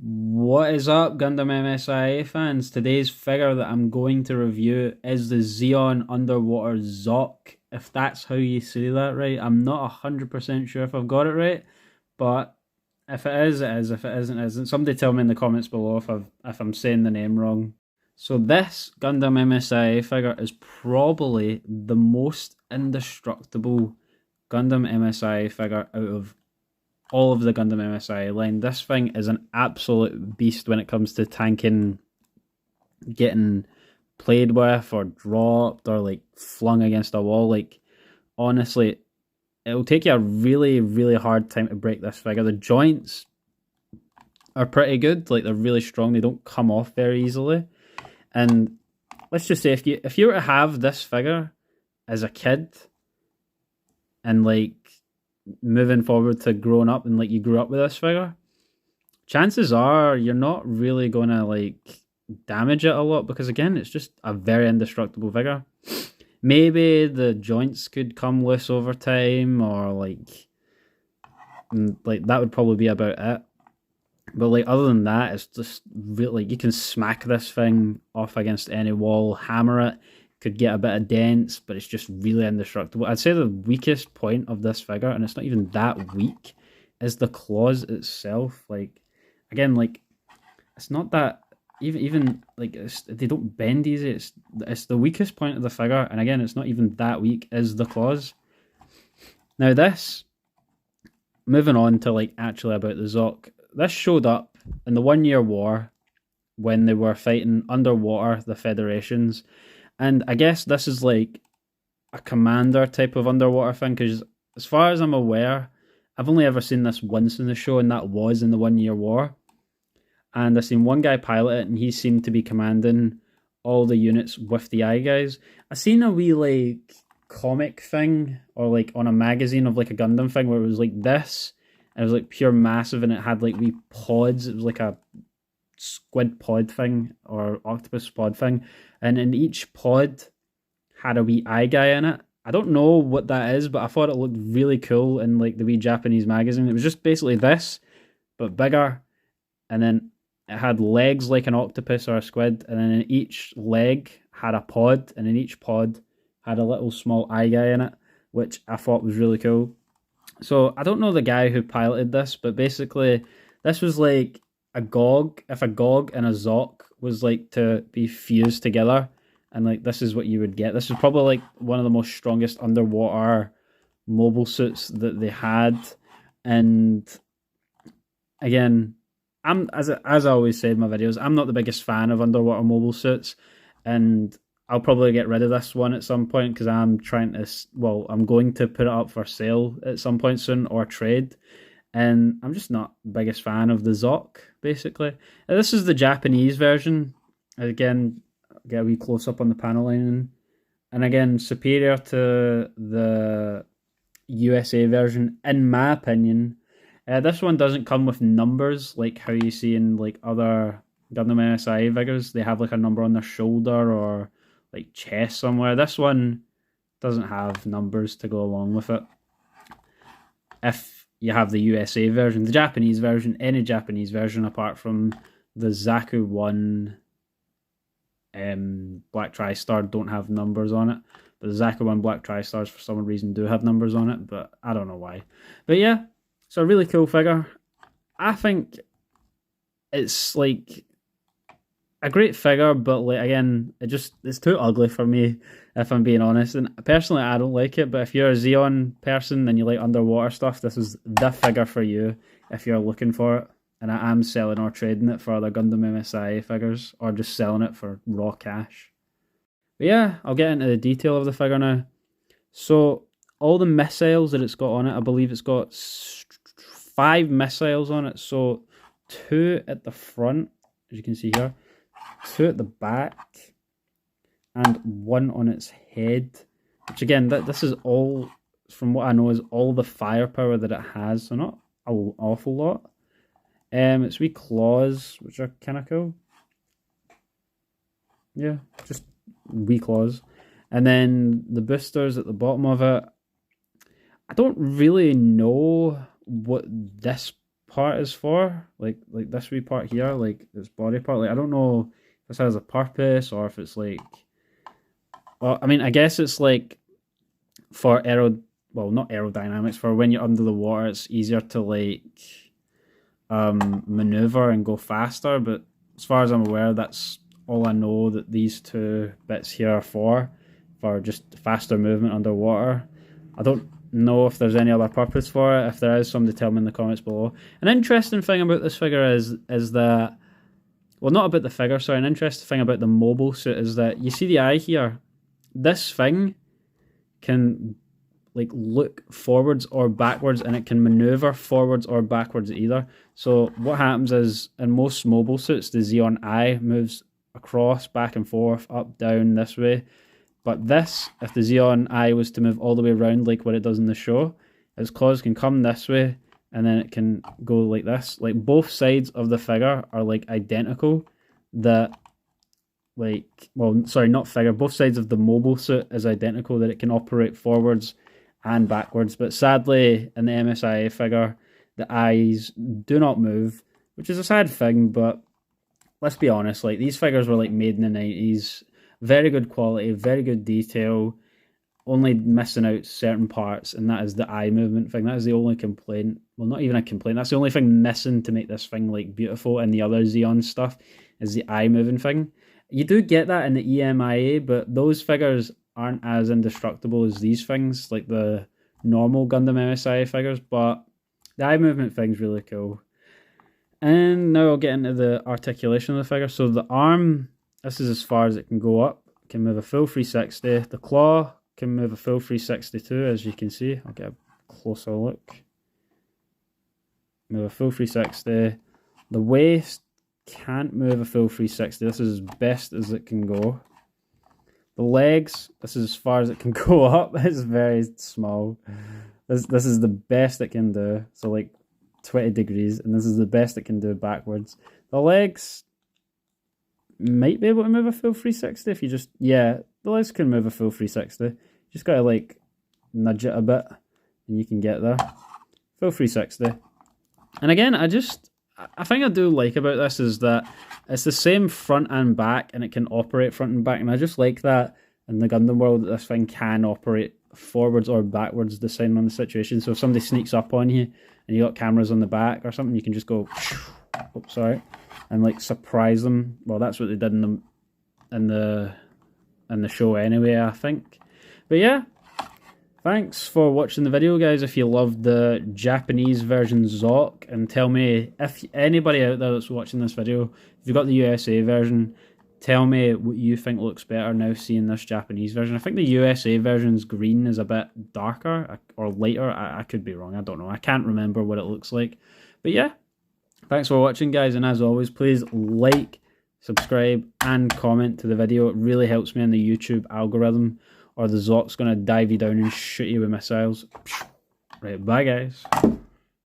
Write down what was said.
What is up, Gundam MSIA fans? Today's figure that I'm going to review is the Xeon Underwater Zock, if that's how you say that right. I'm not 100% sure if I've got it right, but if it is, it is. If it isn't, it isn't. Somebody tell me in the comments below if I'm saying the name wrong. So this Gundam MSIA figure is probably the most indestructible Gundam MSIA figure out of all of the Gundam MSI line. This thing is an absolute beast when it comes to tanking, getting played with or dropped or like flung against a wall. Like, honestly, it'll take you a really, really hard time to break this figure. The joints are pretty good, like they're really strong, they don't come off very easily. And let's just say if you were to have this figure as a kid and like moving forward to growing up and like you grew up with this figure, chances are you're not really gonna like damage it a lot because again, it's just a very indestructible figure. Maybe the joints could come loose over time, or like that would probably be about it. But like other than that, it's just really like you can smack this thing off against any wall, hammer it, could get a bit of dents, but it's just really indestructible. I'd say the weakest point of this figure, and it's not even that weak, is the claws itself. Like again, like it's not that even like they don't bend easy. It's the weakest point of the figure, and again, it's not even that weak. Is the claws. Now this, moving on to like actually about the Zock. This showed up in the 1 Year War when they were fighting underwater the Federations. And I guess this is like a commander type of underwater thing, because as far as I'm aware, I've only ever seen this once in the show, and that was in the 1 Year War. And I've seen one guy pilot it, and he seemed to be commanding all the units with the eye guys. I seen a wee like comic thing, or like on a magazine of like a Gundam thing, where it was like this, and it was like pure massive, and it had like wee pods. It was like a squid pod thing or octopus pod thing, and in each pod had a wee eye guy in it. I don't know what that is, but I thought it looked really cool in like the wee Japanese magazine. It was just basically this, but bigger, and then it had legs like an octopus or a squid, and then in each leg had a pod, and in each pod had a little small eye guy in it, which I thought was really cool. So I don't know the guy who piloted this, but basically this was like a GOG, if a GOG and a Zock was like to be fused together, and like this is what you would get. This is probably like one of the most strongest underwater mobile suits that they had. And again, I'm as I always say in my videos, I'm not the biggest fan of underwater mobile suits, and I'll probably get rid of this one at some point because I'm trying to, well, I'm going to put it up for sale at some point soon or trade. And I'm just not the biggest fan of the Zock, basically. This is the Japanese version. Again, get a wee close up on the panel lining. And again, superior to the USA version, in my opinion. This one doesn't come with numbers like how you see in like other Gundam MSIA figures. They have like a number on their shoulder or like chest somewhere. This one doesn't have numbers to go along with it. If you have the USA version, the Japanese version, any Japanese version apart from the Zaku 1 Black Tri-Star don't have numbers on it. But the Zaku 1 Black Tri-Stars for some reason do have numbers on it, but I don't know why. But yeah, it's a really cool figure. I think it's like a great figure, but like again, it's too ugly for me, if I'm being honest. And personally, I don't like it. But if you're a Xeon person and you like underwater stuff, this is the figure for you if you're looking for it. And I am selling or trading it for other Gundam MSIA figures, or just selling it for raw cash. But yeah, I'll get into the detail of the figure now. So all the missiles that it's got on it, I believe it's got 5 missiles on it. So 2 at the front, as you can see here, 2 at the back, and 1 on its head. Which again, this is all, from what I know, is all the firepower that it has. So not an awful lot. Its wee claws, which are kind of cool. Yeah, just wee claws. And then the boosters at the bottom of it. I don't really know what this part is for, like this wee part here, like this body part. Like I don't know if this has a purpose or if it's like, well, I mean, I guess it's like for well, not aerodynamics, for when you're under the water, it's easier to like maneuver and go faster. But as far as I'm aware, that's all I know that these two bits here are for just faster movement underwater. I don't know if there's any other purpose for it. If there is, somebody tell me in the comments below. An interesting thing about this figure is that, well, not about the figure, sorry, an interesting thing about the mobile suit is that you see the eye here. This thing can like look forwards or backwards, and it can maneuver forwards or backwards either. So what happens is in most mobile suits, the Zeon eye moves across, back and forth, up, down, this way. But this, if the Zeon eye was to move all the way around like what it does in the show, its claws can come this way and then it can go like this. Like both sides of the figure are like identical. That like, well, sorry, not figure. Both sides of the mobile suit is identical, that it can operate forwards and backwards. But sadly, in the MSIA figure, the eyes do not move, which is a sad thing. But let's be honest, like these figures were like made in the 90s. Very good quality, very good detail, only missing out certain parts, and that is the eye movement thing. That is the only complaint. Well, not even a complaint. That's the only thing missing to make this thing like beautiful, and the other Zeon stuff is the eye moving thing. You do get that in the EMIA, but those figures aren't as indestructible as these things, like the normal Gundam MSIA figures, but the eye movement thing's really cool. And now I'll get into the articulation of the figure. So the arm, this is as far as it can go up. It can move a full 360. The claw can move a full 360 too, as you can see. I'll get a closer look. Move a full 360. The waist can't move a full 360. This is as best as it can go. The legs, this is as far as it can go up. It's very small. This is the best it can do. So like 20 degrees, and this is the best it can do backwards. The legs might be able to move a full 360 if you just, yeah, the legs can move a full 360. You just gotta like nudge it a bit and you can get there. Full 360. And again, I think I do like about this is that it's the same front and back, and it can operate front and back, and I just like that in the Gundam world that this thing can operate forwards or backwards depending on the situation. So if somebody sneaks up on you and you got cameras on the back or something, you can just go, oh, sorry, and like surprise them. Well, that's what they did in the show anyway, I think. But yeah, thanks for watching the video, guys. If you loved the Japanese version Zock, and tell me if anybody out there that's watching this video, if you've got the USA version, tell me what you think looks better now seeing this Japanese version. I think the USA version's green is a bit darker or lighter. I could be wrong. I don't know. I can't remember what it looks like. But yeah, thanks for watching, guys. And as always, please like, subscribe, and comment to the video. It really helps me in the YouTube algorithm, or the Zock's going to dive you down and shoot you with missiles. Right, bye, guys.